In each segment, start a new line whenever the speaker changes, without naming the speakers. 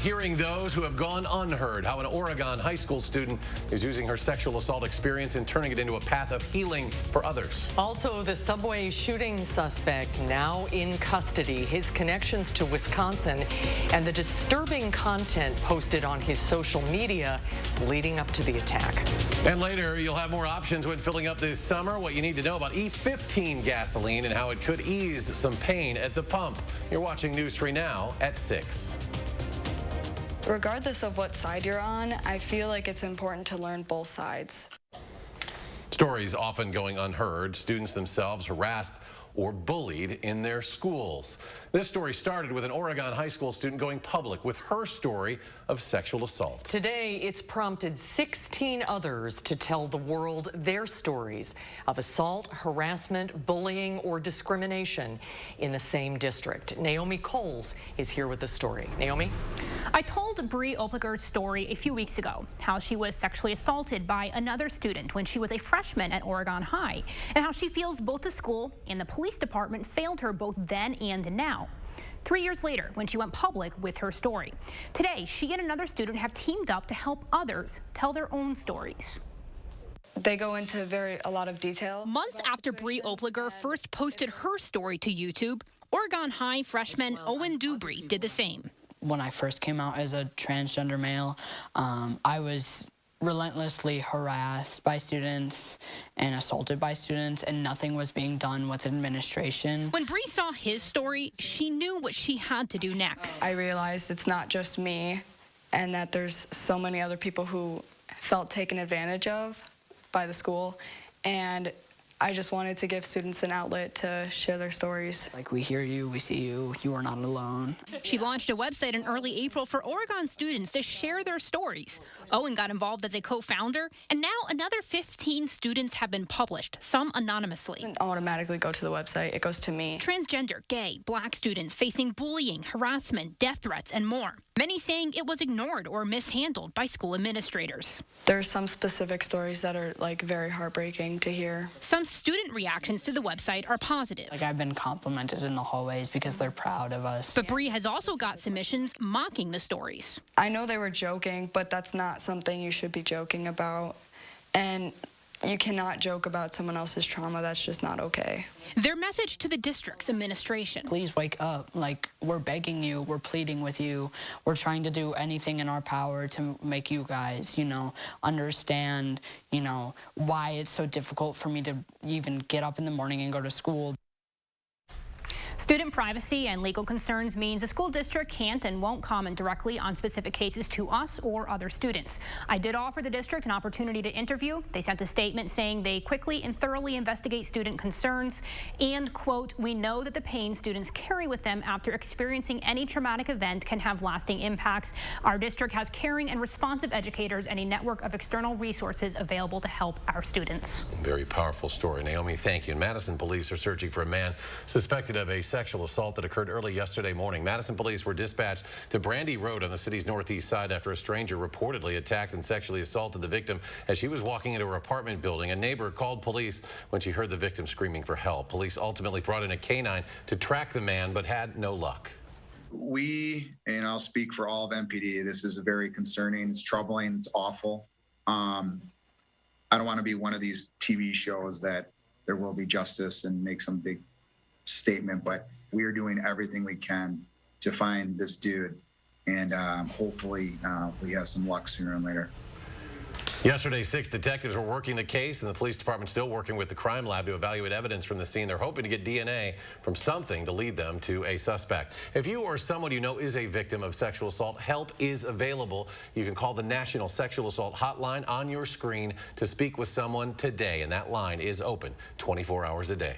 hearing those who have gone unheard. How an Oregon high school student is using her sexual assault experience and turning it into a path of healing for others.
Also, the subway shooting suspect now in custody. His connections to Wisconsin and the disturbing content posted on his social media leading up to the attack.
And later, you'll have more options when filling up this summer. What you need to know about E15 gasoline and how it could ease some pain at the pump. You're watching News 3 Now at 6.
Regardless of what side you're on, I feel like it's important to learn both sides.
Stories often going unheard, students themselves harassed or bullied in their schools. This story started with an Oregon high school student going public with her story of sexual assault.
Today, it's prompted 16 others to tell the world their stories of assault, harassment, bullying, or discrimination in the same district. Naomi Coles is here with the story. Naomi?
I told Bree Opliger's story a few weeks ago, how she was sexually assaulted by another student when she was a freshman at Oregon High, and how she feels both the school and the police department failed her both then and now. 3 years later, when she went public with her story. Today, she and another student have teamed up to help others tell their own stories.
They go into a lot of detail.
Months after Bree Opliger first posted her story to YouTube, Oregon High freshman Owen Dubry did the same.
When I first came out as a transgender male, I was relentlessly harassed by students and assaulted by students, and nothing was being done with administration.
When Bree saw his story, she knew what she had to do next.
I realized it's not just me, and that there's so many other people who felt taken advantage of by the school, and I just wanted to give students an outlet to share their stories.
Like, we hear you, we see you, you are not alone.
She launched a website in early April for Oregon students to share their stories. Owen got involved as a co-founder, and now another 15 students have been published, some anonymously.
It doesn't automatically go to the website, it goes to me.
Transgender, gay, black students facing bullying, harassment, death threats, and more. Many saying it was ignored or mishandled by school administrators.
There's some specific stories that are very heartbreaking to hear.
Some student reactions to the website are positive.
I've been complimented in the hallways because they're proud of us.
But Bree has also got submissions mocking the stories.
I know they were joking, but that's not something you should be joking about. And you cannot joke about someone else's trauma. That's just not okay.
Their message to the district's administration.
Please wake up. We're begging you, we're pleading with you. We're trying to do anything in our power to make you guys, understand, why it's so difficult for me to even get up in the morning and go to school.
Student privacy and legal concerns means the school district can't and won't comment directly on specific cases to us or other students. I did offer the district an opportunity to interview. They sent a statement saying they quickly and thoroughly investigate student concerns and, quote, "We know that the pain students carry with them after experiencing any traumatic event can have lasting impacts. Our district has caring and responsive educators and a network of external resources available to help our students."
Very powerful story. Naomi, thank you. And Madison police are searching for a man suspected of a sexual assault that occurred early yesterday morning. Madison police were dispatched to Brandy Road on the city's northeast side after a stranger reportedly attacked and sexually assaulted the victim as she was walking into her apartment building. A neighbor called police when she heard the victim screaming for help. Police ultimately brought in a canine to track the man, but had no luck.
And I'll speak for all of MPD, this is very concerning, it's troubling, it's awful. I don't want to be one of these TV shows that there will be justice and make some big statement, but we are doing everything we can to find this dude, and hopefully we have some luck sooner and later.
Yesterday, 6 detectives were working the case, and the police department still working with the crime lab to evaluate evidence from the scene. They're hoping to get DNA from something to lead them to a suspect. If you or someone you know is a victim of sexual assault, help is available. You can call the National Sexual Assault Hotline on your screen to speak with someone today, and that line is open 24 hours a day.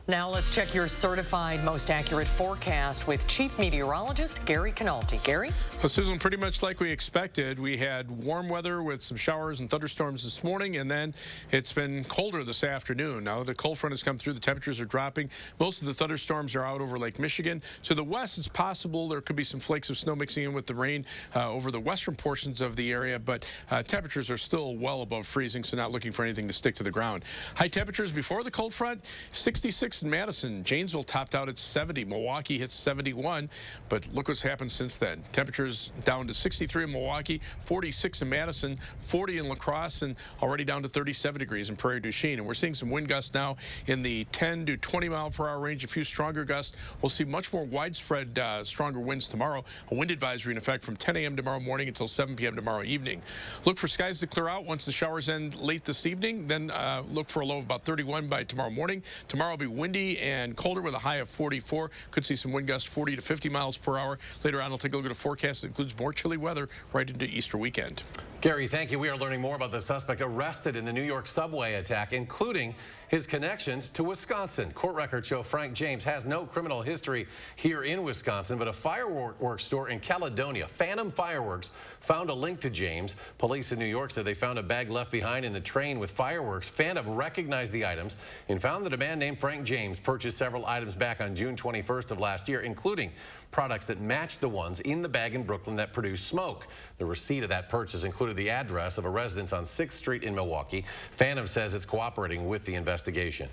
Now let's check your certified most accurate forecast with Chief Meteorologist Gary Canalti. Gary?
Well, Susan, pretty much like we expected. We had warm weather with some showers and thunderstorms this morning, and then it's been colder this afternoon. Now the cold front has come through. The temperatures are dropping. Most of the thunderstorms are out over Lake Michigan. To the west, it's possible there could be some flakes of snow mixing in with the rain over the western portions of the area, but temperatures are still well above freezing, so not looking for anything to stick to the ground. High temperatures before the cold front, 66 46 in Madison. Janesville topped out at 70. Milwaukee hit 71, but look what's happened since then. Temperatures down to 63 in Milwaukee, 46 in Madison, 40 in La Crosse, and already down to 37 degrees in Prairie du Chien. And we're seeing some wind gusts now in the 10 to 20 mile per hour range, a few stronger gusts. We'll see much more widespread stronger winds tomorrow. A wind advisory in effect from 10 a.m. tomorrow morning until 7 p.m. tomorrow evening. Look for skies to clear out once the showers end late this evening. Then look for a low of about 31 by tomorrow morning. Tomorrow will be windy and colder with a high of 44. Could see some wind gusts 40 to 50 miles per hour. Later on, I'll take a look at a forecast that includes more chilly weather right into Easter weekend.
Gary, thank you. We are learning more about the suspect arrested in the New York subway attack, including his connections to Wisconsin. Court records show Frank James has no criminal history here in Wisconsin, but a fireworks store in Caledonia, Phantom Fireworks, found a link to James. Police in New York said they found a bag left behind in the train with fireworks. Phantom recognized the items and found that a man named Frank James purchased several items back on June 21st of last year, including products that matched the ones in the bag in Brooklyn that produced smoke. The receipt of that purchase included the address of a residence on 6th Street in Milwaukee. Phantom says it's cooperating with the investigation.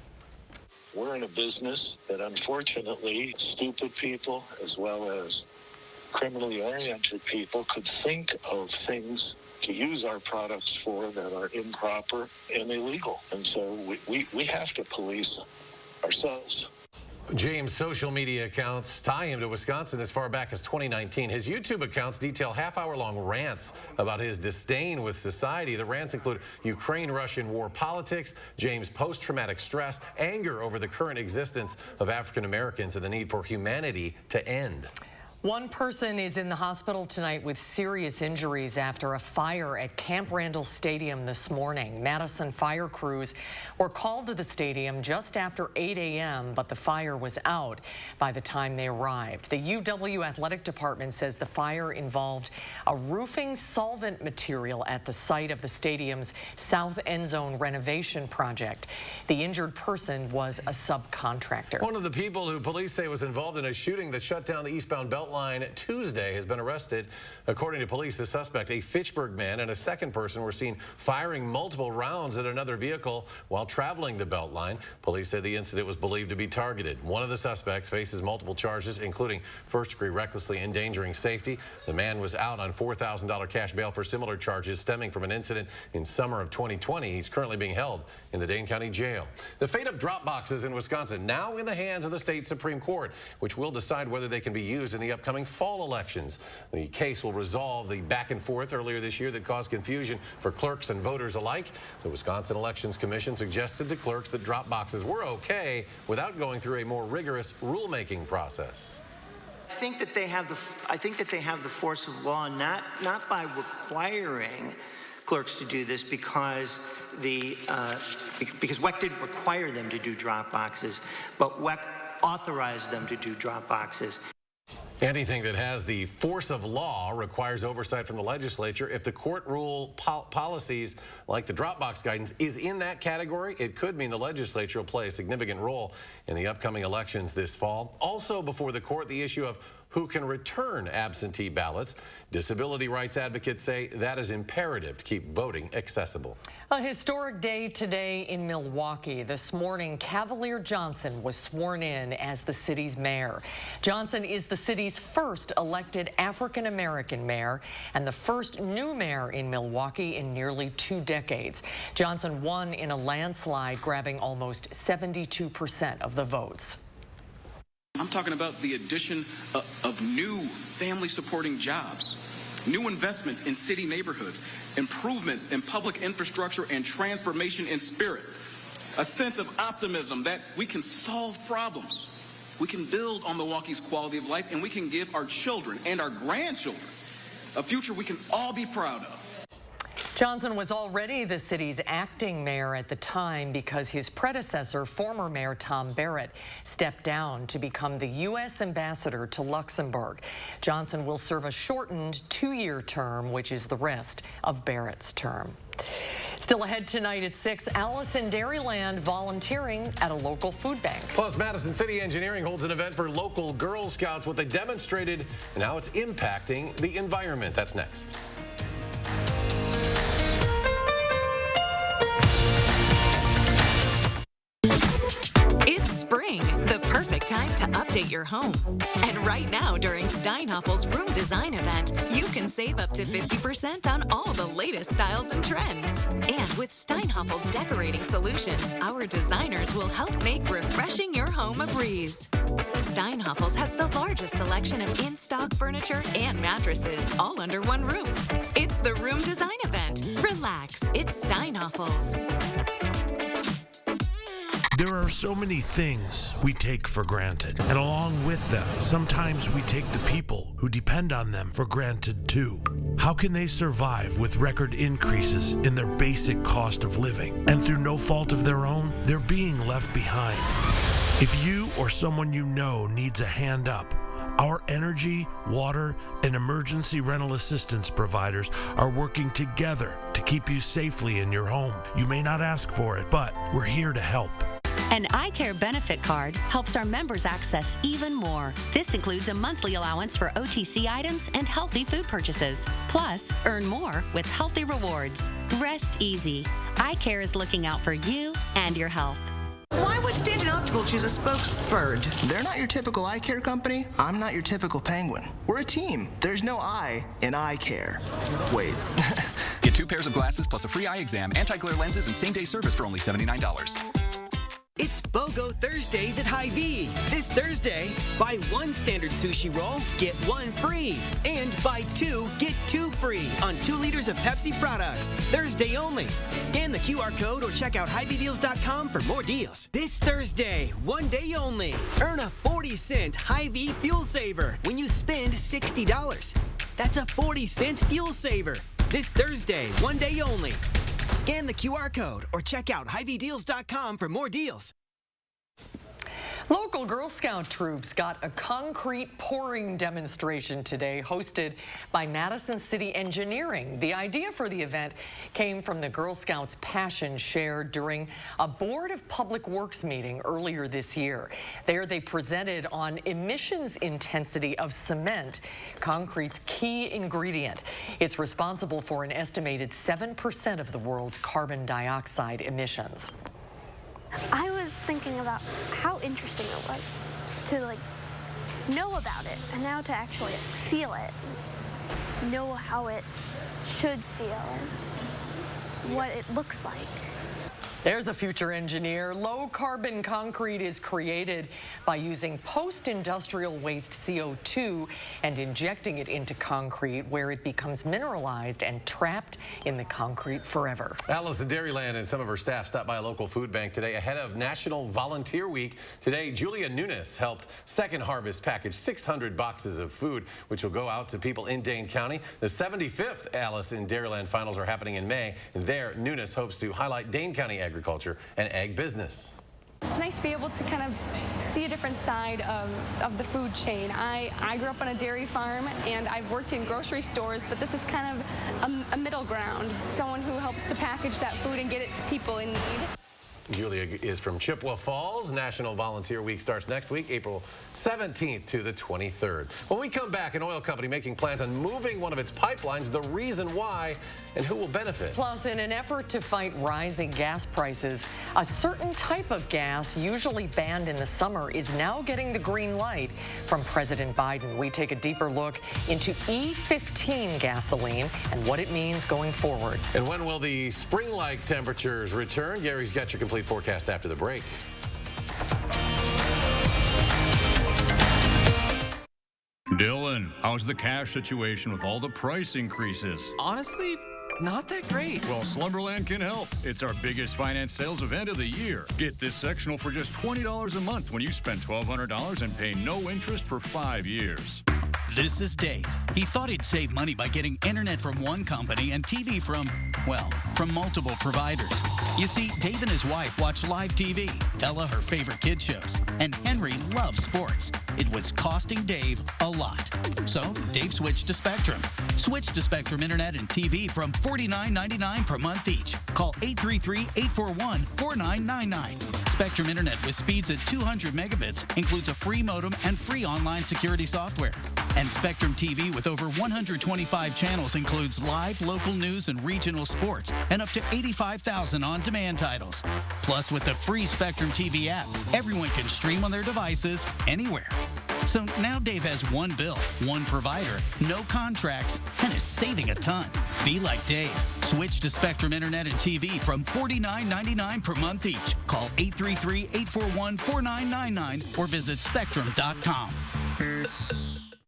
We're in a business that unfortunately stupid people as well as criminally oriented people could think of things to use our products for that are improper and illegal. And so we have to police ourselves.
James' social media accounts tie him to Wisconsin as far back as 2019. His YouTube accounts detail half-hour-long rants about his disdain with society. The rants include Ukraine-Russian war politics, James' post-traumatic stress, anger over the current existence of African Americans, and the need for humanity to end.
One person is in the hospital tonight with serious injuries after a fire at Camp Randall Stadium this morning. Madison fire crews were called to the stadium just after 8 a.m., but the fire was out by the time they arrived. The UW Athletic Department says the fire involved a roofing solvent material at the site of the stadium's south end zone renovation project. The injured person was a subcontractor.
One of the people who police say was involved in a shooting that shut down the eastbound Beltline Tuesday has been arrested. According to police, the suspect, a Fitchburg man, and a second person were seen firing multiple rounds at another vehicle while traveling the Beltline. Police said the incident was believed to be targeted. One of the suspects faces multiple charges, including first-degree recklessly endangering safety. The man was out on $4,000 cash bail for similar charges stemming from an incident in summer of 2020. He's currently being held in the Dane County Jail. The fate of drop boxes in Wisconsin now in the hands of the state Supreme Court, which will decide whether they can be used in the upcoming fall elections. The case will resolve the back and forth earlier this year that caused confusion for clerks and voters alike. The Wisconsin Elections Commission suggested to clerks that drop boxes were okay without going through a more rigorous rulemaking process.
I think that they have the force of law not by requiring clerks to do this because WEC didn't require them to do drop boxes, but WEC authorized them to do drop boxes.
Anything that has the force of law requires oversight from the legislature. If the court rule policies like the Dropbox guidance is in that category, it could mean the legislature will play a significant role in the upcoming elections this fall. Also before the court, the issue of who can return absentee ballots. Disability rights advocates say that is imperative to keep voting accessible.
A historic day today in Milwaukee. This morning, Cavalier Johnson was sworn in as the city's mayor. Johnson is the city's first elected African-American mayor and the first new mayor in Milwaukee in nearly 2 decades. Johnson won in a landslide, grabbing almost 72% of the votes.
I'm talking about the addition of new family-supporting jobs, new investments in city neighborhoods, improvements in public infrastructure, and transformation in spirit. A sense of optimism that we can solve problems. We can build on Milwaukee's quality of life, and we can give our children and our grandchildren a future we can all be proud of.
Johnson was already the city's acting mayor at the time because his predecessor, former Mayor Tom Barrett, stepped down to become the U.S. ambassador to Luxembourg. Johnson will serve a shortened 2-year term, which is the rest of Barrett's term. Still ahead tonight at 6, Alice in Dairyland volunteering at a local food bank.
Plus, Madison City Engineering holds an event for local Girl Scouts, what they demonstrated and how it's impacting the environment. That's next.
It's spring, time to update your home. And right now, during Steinhoffel's Room Design event, you can save up to 50% on all the latest styles and trends. And with Steinhoffel's decorating solutions, our designers will help make refreshing your home a breeze. Steinhoffel's has the largest selection of in-stock furniture and mattresses, all under one roof. It's the Room Design event. Relax, it's Steinhoffel's.
There are so many things we take for granted, and along with them, sometimes we take the people who depend on them for granted too. How can they survive with record increases in their basic cost of living? And through no fault of their own, they're being left behind. If you or someone you know needs a hand up, our energy, water, and emergency rental assistance providers are working together to keep you safely in your home. You may not ask for it, but we're here to help.
An iCare benefit card helps our members access even more. This includes a monthly allowance for OTC items and healthy food purchases. Plus, earn more with healthy rewards. Rest easy. iCare is looking out for you and your health.
Why would Stanton Optical choose a spokesbird? They're not your typical eye care company. I'm not your typical penguin. We're a team. There's no I in eye care. Wait.
Get 2 pairs of glasses plus a free eye exam, anti-glare lenses, and same-day service for only $79.
It's BOGO Thursdays at Hy-Vee. This Thursday, buy 1 standard sushi roll, get 1 free. And buy 2, get 2 free on 2 liters of Pepsi products. Thursday only. Scan the QR code or check out HyVeeDeals.com for more deals. This Thursday, 1 day only. Earn a 40-cent Hy-Vee fuel saver when you spend $60. That's a 40-cent fuel saver. This Thursday, 1 day only. Scan the QR code or check out HyVeeDeals.com for more deals.
Local Girl Scout troops got a concrete pouring demonstration today hosted by Madison City Engineering. The idea for the event came from the Girl Scouts' passion shared during a Board of Public Works meeting earlier this year. There they presented on emissions intensity of cement, concrete's key ingredient. It's responsible for an estimated 7% of the world's carbon dioxide emissions.
I was thinking about how interesting it was to know about it, and now to actually feel it, know how it should feel and what it looks like.
There's a future engineer. Low carbon concrete is created by using post-industrial waste CO2 and injecting it into concrete where it becomes mineralized and trapped in the concrete forever.
Alice in Dairyland and some of her staff stopped by a local food bank today ahead of National Volunteer Week. Today, Julia Nunes helped Second Harvest package 600 boxes of food, which will go out to people in Dane County. The 75th Alice in Dairyland finals are happening in May, and there, Nunes hopes to highlight Dane County agriculture and ag business.
It's nice to be able to kind of see a different side of the food chain. I grew up on a dairy farm and I've worked in grocery stores, but this is kind of a middle ground, someone who helps to package that food and get it to people in need.
Julia is from Chippewa Falls. National Volunteer Week starts next week, April 17th to the 23rd. When we come back, an oil company making plans on moving one of its pipelines, the reason why and who will benefit.
Plus, in an effort to fight rising gas prices, a certain type of gas, usually banned in the summer, is now getting the green light from President Biden. We take a deeper look into E15 gasoline and what it means going forward.
And when will the spring-like temperatures return? Gary's got your complete forecast after the break.
Dylan, how's the cash situation with all the price increases?
Honestly, not that great.
Well, Slumberland can help. It's our biggest finance sales event of the year. Get this sectional for just $20 a month when you spend $1,200 and pay no interest for 5 years.
This is Dave. He thought he'd save money by getting internet from one company and TV from multiple providers. You see, Dave and his wife watch live TV, Ella her favorite kid shows, and Henry loves sports. It was costing Dave a lot. So Dave switched to Spectrum. Switch to Spectrum Internet and TV from $49.99 per month each. Call 833-841-4999. Spectrum Internet with speeds at 200 megabits includes a free modem and free online security software. And Spectrum TV with over 125 channels includes live, local news, and regional sports, and up to 85,000 on-demand titles. Plus, with the free Spectrum TV app, everyone can stream on their devices anywhere. So now Dave has one bill, one provider, no contracts, and is saving a ton. Be like Dave. Switch to Spectrum Internet and TV from $49.99 per month each. Call 833-841-4999 or visit spectrum.com.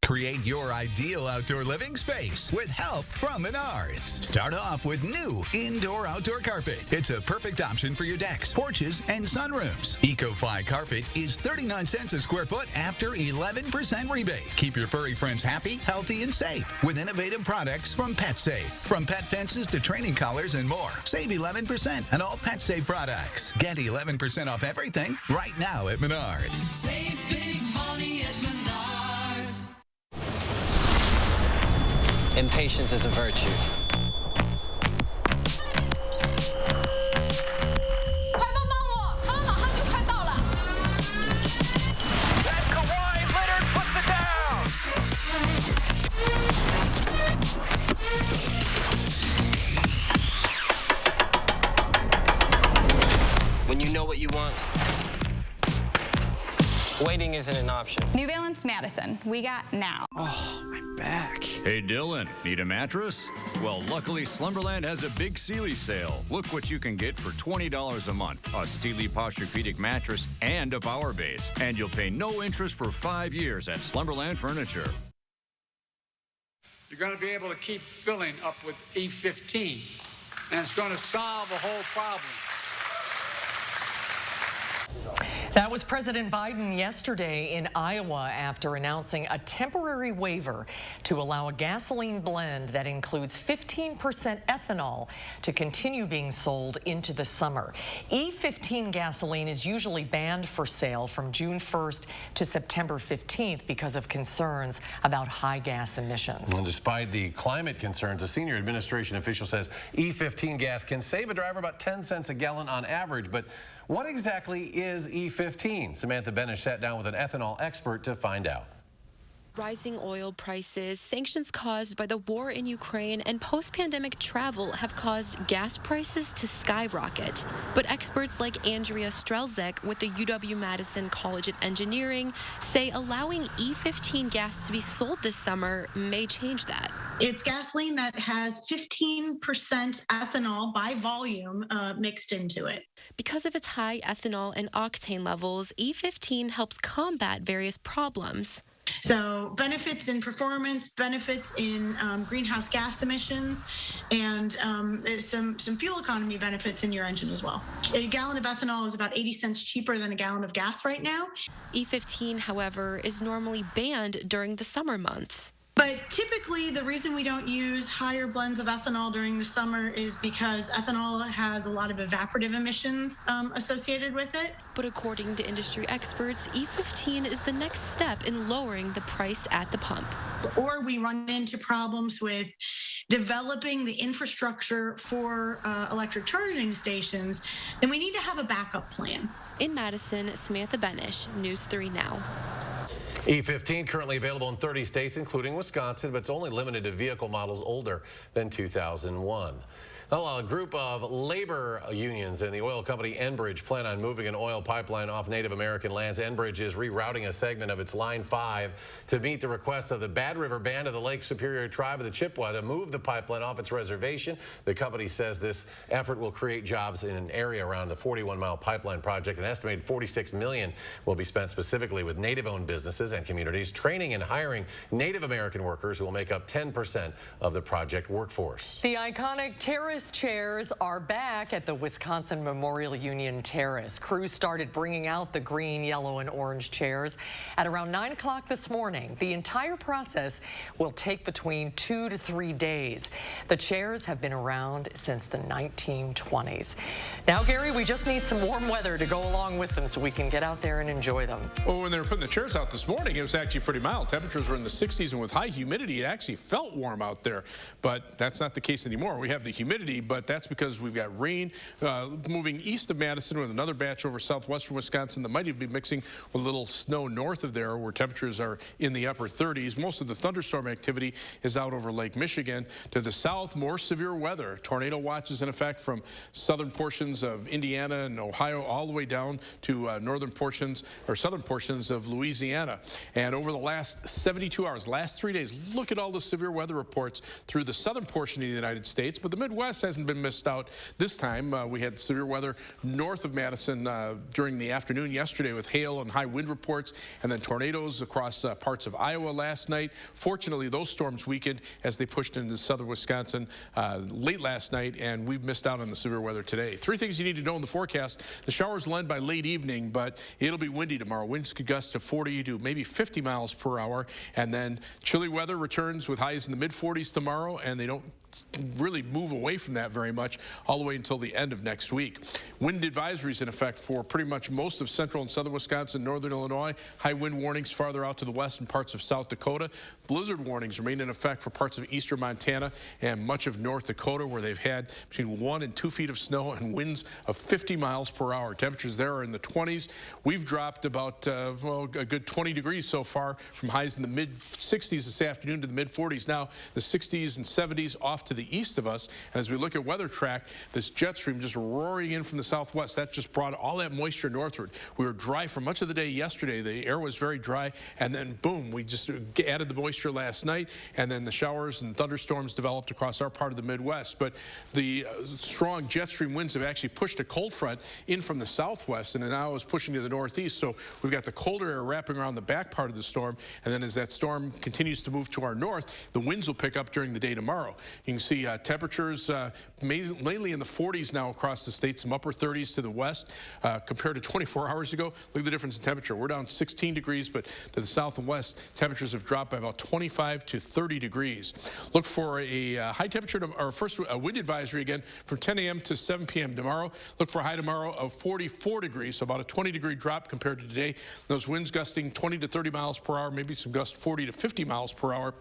Create your ideal outdoor living space with help from Menards. Start off with new indoor-outdoor carpet. It's a perfect option for your decks, porches, and sunrooms. EcoFi carpet is 39 cents a square foot after 11% rebate. Keep your furry friends happy, healthy, and safe with innovative products from PetSafe. From pet fences to training collars and more. Save 11% on all PetSafe products. Get 11% off everything right now at Menards.
Save big money at Menards.
Impatience is a virtue. When you know what you want, waiting isn't an option.
New Balance Madison, we got now.
Oh, my back. Hey, Dylan, need a mattress? Well, luckily, Slumberland has a big Sealy sale. Look what you can get for $20 a month. A Sealy Posturepedic mattress and a power base. And you'll pay no interest for 5 years at Slumberland Furniture.
You're going to be able to keep filling up with E15, and it's going to solve the whole problem.
That was President Biden yesterday in Iowa after announcing a temporary waiver to allow a gasoline blend that includes 15% ethanol to continue being sold into the summer. E15 gasoline is usually banned for sale from June 1st to September 15th because of concerns about high gas emissions.
And despite the climate concerns, a senior administration official says E15 gas can save a driver about 10 cents a gallon on average. But what exactly is E15? Samantha Benish sat down with an ethanol expert to find out.
Rising oil prices, sanctions caused by the war in Ukraine, and post-pandemic travel have caused gas prices to skyrocket. But experts like Andrea Strelzek with the UW-Madison College of Engineering say allowing E15 gas to be sold this summer may change that.
It's gasoline that has 15% ethanol by volume mixed into it.
Because of its high ethanol and octane levels, E15 helps combat various problems.
So benefits in performance, benefits in greenhouse gas emissions, and some fuel economy benefits in your engine as well. A gallon of ethanol is about 80 cents cheaper than a gallon of gas right now.
E15, however, is normally banned during the summer months.
But typically, the reason we don't use higher blends of ethanol during the summer is because ethanol has a lot of evaporative emissions associated with it.
But according to industry experts, E15 is the next step in lowering the price at the pump.
Or we run into problems with developing the infrastructure for electric charging stations, then we need to have a backup plan.
In Madison, Samantha Benish, News 3 Now.
E15 currently available in 30 states, including Wisconsin, but it's only limited to vehicle models older than 2001. Well, a group of labor unions and the oil company Enbridge plan on moving an oil pipeline off Native American lands. Enbridge is rerouting a segment of its Line 5 to meet the request of the Bad River Band of the Lake Superior Tribe of the Chippewa to move the pipeline off its reservation. The company says this effort will create jobs in an area around the 41-mile pipeline project. An estimated $46 million will be spent specifically with Native-owned businesses and communities, training and hiring Native American workers who will make up 10% of the project workforce.
The iconic Terrace chairs are back at the Wisconsin Memorial Union Terrace. Crews started bringing out the green, yellow, and orange chairs at around 9 o'clock this morning. The entire process will take between 2 to 3 days. The chairs have been around since the 1920s. Now, Gary, we just need some warm weather to go along with them so we can get out there and enjoy them.
Well, when they were putting the chairs out this morning, it was actually pretty mild. Temperatures were in the 60s, and with high humidity, it actually felt warm out there. But that's not the case anymore. We have the humidity humidity, but that's because we've got rain moving east of Madison with another batch over southwestern Wisconsin that might even be mixing with a little snow north of there, where temperatures are in the upper 30s. Most of the thunderstorm activity is out over Lake Michigan. To the south, more severe weather. Tornado watches in effect from southern portions of Indiana and Ohio all the way down to southern portions of Louisiana. And over the last 72 hours, last 3 days, look at all the severe weather reports through the southern portion of the United States, but the Midwest hasn't been missed out this time. We had severe weather north of Madison during the afternoon yesterday with hail and high wind reports, and then tornadoes across parts of Iowa last night. Fortunately, those storms weakened as they pushed into southern Wisconsin late last night, and we've missed out on the severe weather today. Three things you need to know in the forecast. The showers will end by late evening, but it'll be windy tomorrow. Winds could gust to 40 to maybe 50 miles per hour, and then chilly weather returns with highs in the mid-40s tomorrow, and they don't really move away from that very much all the way until the end of next week. Wind advisories in effect for pretty much most of central and southern Wisconsin, northern Illinois. High wind warnings farther out to the west and parts of South Dakota. Blizzard warnings remain in effect for parts of eastern Montana and much of North Dakota, where they've had between 1 and 2 feet of snow and winds of 50 miles per hour. Temperatures there are in the 20s. We've dropped about a good 20 degrees so far, from highs in the mid-60s this afternoon to the mid-40s. Now the 60s and 70s off to the east of us. And as we look at weather track, this jet stream just roaring in from the southwest, that just brought all that moisture northward. We were dry for much of the day yesterday. The air was very dry, and then boom, we just added the moisture last night, and then the showers and thunderstorms developed across our part of the Midwest. But the strong jet stream winds have actually pushed a cold front in from the southwest, and it now is pushing to the northeast. So we've got the colder air wrapping around the back part of the storm, and then as that storm continues to move to our north, the winds will pick up during the day tomorrow. You can see temperatures mainly in the 40s now across the state, some upper 30s to the west. Compared to 24 hours ago, look at the difference in temperature. We're down 16 degrees, but to the south and west, temperatures have dropped by about 25 to 30 degrees. Look for a high temperature, or first a wind advisory again from 10 a.m. to 7 p.m. tomorrow. Look for a high tomorrow of 44 degrees, so about a 20-degree drop compared to today. Those winds gusting 20 to 30 miles per hour, maybe some gusts 40 to 50 miles per hour.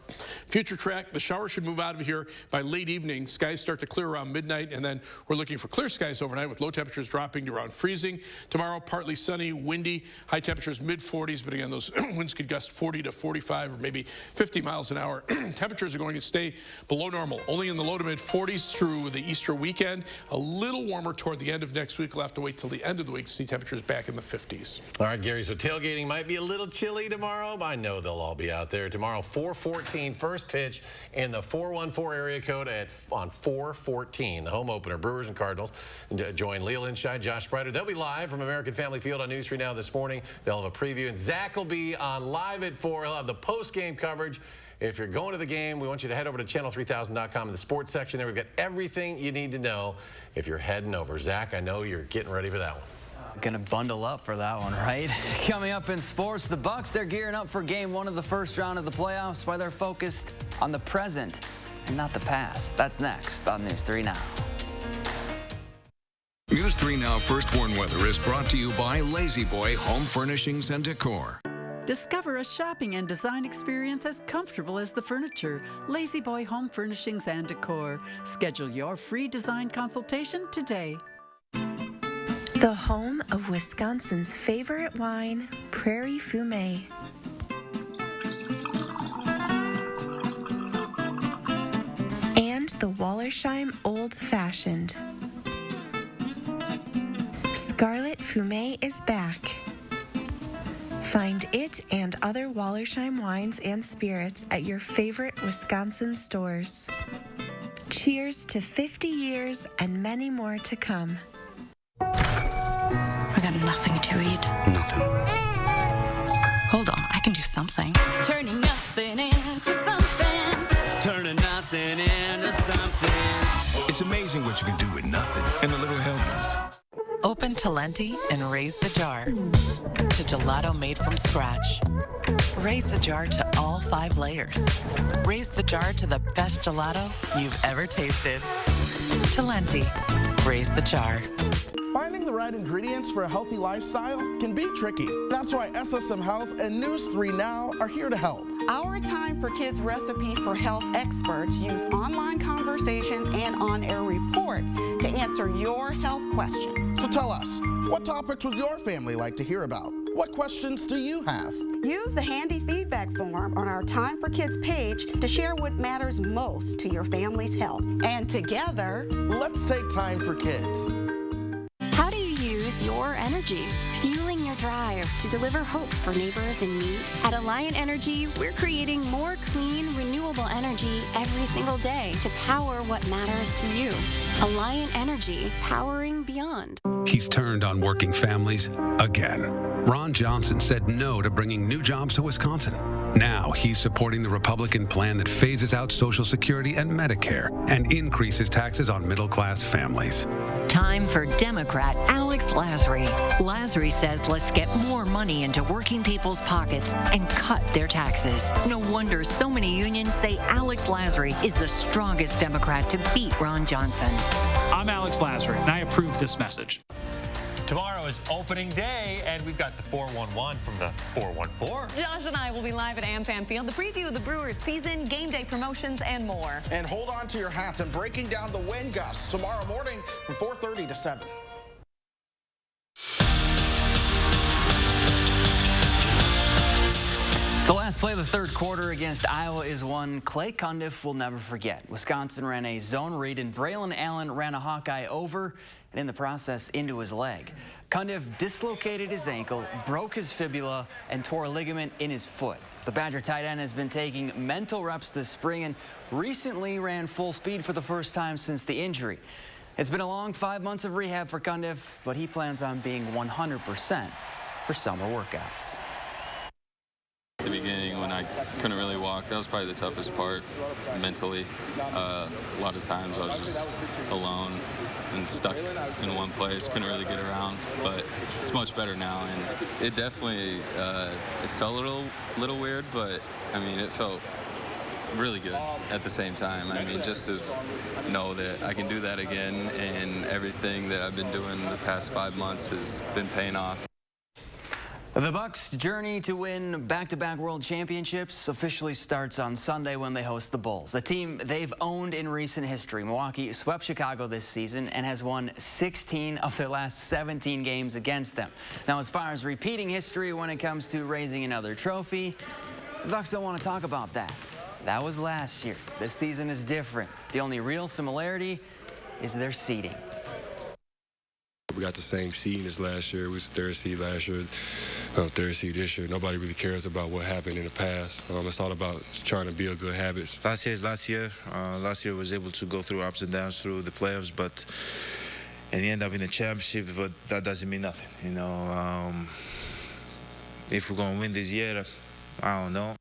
Future track, the showers should move out of here by late evening. Skies start to clear around midnight, and then we're looking for clear skies overnight with low temperatures dropping to around freezing. Tomorrow, partly sunny, windy, high temperatures mid-40s, but again, those winds could gust 40 to 45 or maybe 50 miles an hour. Temperatures are going to stay below normal, only in the low to mid-40s through the Easter weekend. A little warmer toward the end of next week. We'll have to wait till the end of the week to see temperatures back in the 50s.
All right, Gary, so tailgating might be a little chilly tomorrow, but I know they'll all be out there. Tomorrow, 4:14, first pitch in the 414 area code on 4:14, the home opener. Brewers and Cardinals join Leah Linscheid, Josh Spreiter. They'll be live from American Family Field on News 3 Now this morning. They'll have a preview, and Zach will be on live at 4. He'll have the post-game coverage. If you're going to the game, we want you to head over to channel3000.com in the sports section. There we've got everything you need to know if you're heading over. Zach, I know you're getting ready for that one.
Gonna bundle up for that one, right? Coming up in sports, the Bucks, they're gearing up for game 1 of the first round of the playoffs, while they're focused on the present and not the past. That's next on News 3 Now.
News 3 Now First Warn Weather is brought to you by Lazy Boy Home Furnishings and Decor.
Discover a shopping and design experience as comfortable as the furniture. Lazy Boy Home Furnishings and Decor. Schedule your free design consultation today.
The home of Wisconsin's favorite wine, Prairie Fumé. And the Wallersheim Old Fashioned. Scarlet Fumé is back. Find it and other Wallersheim wines and spirits at your favorite Wisconsin stores. Cheers to 50 years and many more to come.
I got nothing to eat.
Nothing.
Hold on, I can do something.
Turning nothing into something.
Turning nothing into something.
It's amazing what you can do with nothing and a little helpings.
Open Talenti and raise the jar to gelato made from scratch. Raise the jar to all 5 layers. Raise the jar to the best gelato you've ever tasted. Talenti, raise the jar.
Finding the right ingredients for a healthy lifestyle can be tricky. That's why SSM Health and News 3 Now are here to help.
Our Time for Kids recipe for health experts use online conversations and on-air reports to answer your health questions.
So tell us, what topics would your family like to hear about? What questions do you have?
Use the handy feedback form on our Time for Kids page to share what matters most to your family's health. And together,
let's take time for kids.
How do you use your energy? Fueling your drive to deliver hope for neighbors in need? At Alliant Energy, we're creating more clean, renewable energy every single day to power what matters to you. Alliant Energy, powering beyond.
He's turned on working families again. Ron Johnson said no to bringing new jobs to Wisconsin. Now he's supporting the Republican plan that phases out Social Security and Medicare and increases taxes on middle-class families.
Time for Democrat Alex Lasry. Lasry says let's get more money into working people's pockets and cut their taxes. No wonder so many unions say Alex Lasry is the strongest Democrat to beat Ron Johnson.
I'm Alex Lasry, and I approve this message.
Tomorrow is opening day, and we've got the 411 from the 414.
Josh and I will be live at Amfam Field, the preview of the Brewers season, game day promotions, and more.
And hold on to your hats and breaking down the wind gusts tomorrow morning from 4:30 to 7.
The last play of the third quarter against Iowa is one Clay Cundiff will never forget. Wisconsin ran a zone read, and Braylon Allen ran a Hawkeye over and in the process into his leg. Cundiff dislocated his ankle, broke his fibula, and tore a ligament in his foot. The Badger tight end has been taking mental reps this spring and recently ran full speed for the first time since the injury. It's been a long 5 months of rehab for Cundiff, but he plans on being 100% for summer workouts.
At the beginning, when I couldn't really walk, that was probably the toughest part mentally. A lot of times I was just alone and stuck in one place, couldn't really get around, but it's much better now. And it definitely, it felt a little weird, but I mean, it felt really good at the same time. I mean, just to know that I can do that again, and everything that I've been doing the past 5 months has been paying off.
The Bucks' journey to win back-to-back world championships officially starts on Sunday when they host the Bulls, a team they've owned in recent history. Milwaukee swept Chicago this season and has won 16 of their last 17 games against them. Now, as far as repeating history when it comes to raising another trophy, the Bucks don't want to talk about that. That was last year. This season is different. The only real similarity is their seeding.
We got the same seed as last year. We was third seed last year, third seed this year. Nobody really cares about what happened in the past. It's all about trying to build good habits.
Last year is last year. Last year was able to go through ups and downs through the playoffs, but and end up in the championship. But that doesn't mean nothing, you know. If we're gonna win this year, I don't know.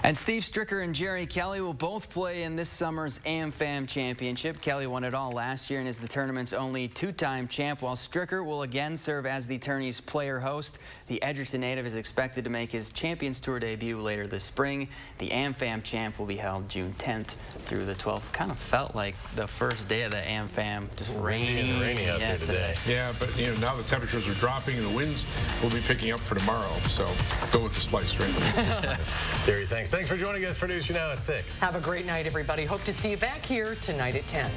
And Steve Stricker and Jerry Kelly will both play in this summer's Amfam Championship. Kelly won it all last year and is the tournament's only two-time champ, while Stricker will again serve as the tourney's player host. The Edgerton native is expected to make his Champions Tour debut later this spring. The Amfam Champ will be held June 10th through the 12th. Kind of felt like the first day of the Amfam, just rainy
out there today.
Yeah, but you know, now the temperatures are dropping and the winds will be picking up for tomorrow. So go with the slice, right?
Jerry, thanks. Thanks for joining us for News You Now at 6.
Have a great night, everybody. Hope to see you back here tonight at 10.